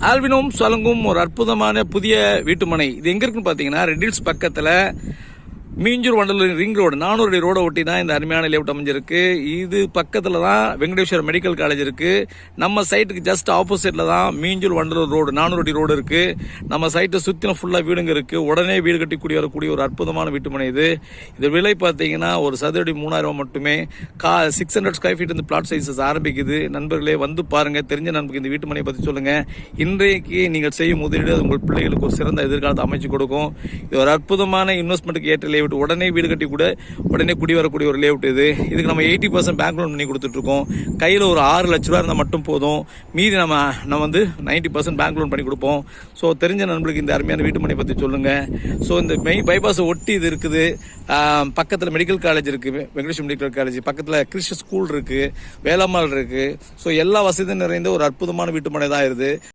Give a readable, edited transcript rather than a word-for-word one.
ஆல்வினோம் வழங்கும் ஒரு அற்புதமான புதிய வீட்டுமனை. இது எங்க இருக்குன்னு பாத்தீங்கன்னா ரெட் ஹில்ஸ் பக்கத்துல மீஞ்சூர் வண்டலூர் ரிங் ரோடு 400 அடி ரோட ஒட்டி தான் இந்த அருமையான லேஅவுட் அமைஞ்சிருக்கு. இது பக்கத்துல தான் வெங்கடேஸ்வர மெடிக்கல் காலேஜ் இருக்கு. நம்ம சைட்டுக்கு ஜஸ்ட் ஆப்போசிட்ல தான் மீஞ்சூர் வண்டலூர் ரோடு 400 அடி ரோடு இருக்கு. நம்ம சைட்டை சுத்தின ஃபுல்லா வீடுங்க இருக்கு. உடனே வீடு கட்டி கூடி வரக்கூடிய ஒரு அற்புதமான வீட்டுமனை இது. இது விலை பார்த்தீங்கன்னா ஒரு சதுரடி 3000 மட்டுமே. 600 ஸ்கொயர் ஃபீட் இந்த பிளாட் சைஸஸ் ஆரம்பிக்குது. நண்பர்களே வந்து பாருங்க, தெரிஞ்ச நண்பருக்கு இந்த வீட்டுமனையை பத்தி சொல்லுங்க. இன்றைக்கு நீங்கள் செய்யும் முதலீடு உங்கள் பிள்ளைகளுக்கு ஒரு சிறந்த எதிர்காலத்தை அமைச்சு கொடுக்கும். இது ஒரு அற்புதமான இன்வெஸ்ட்மெண்ட்டுக்கு ஏற்ற உடனே வீடு கட்டி கூட உடனே குடி வரக்கூடிய ஒரு லேஅவுட் இது. இதுக்கு நம்ம 80% பேங்க் லோன் பண்ணி கொடுத்துட்டு இருக்கோம். கையில ஒரு 6 லட்ச ரூபா இருந்தால் மட்டும் போதும். மீதி நம்ம வந்து 90% பேங்க் லோன் பண்ணி கொடுப்போம். ஸோ தெரிஞ்ச நண்பர்களுக்கு இந்த அருமையான வீட்டு மனை பத்தி சொல்லுங்க. ஸோ இந்த பைபாஸ் ஒட்டி இது இருக்குது. பக்கத்தில் மெடிக்கல் காலேஜ் இருக்கு, வெங்கடேஸ்வர மெடிக்கல் காலேஜ் பக்கத்தில் கிறிஸ்டியன் ஸ்கூல் இருக்கு, வேளாண்மால் இருக்கு. ஸோ எல்லா வசதியும் நிறைந்த ஒரு அற்புதமான வீட்டு மனை தான் இது.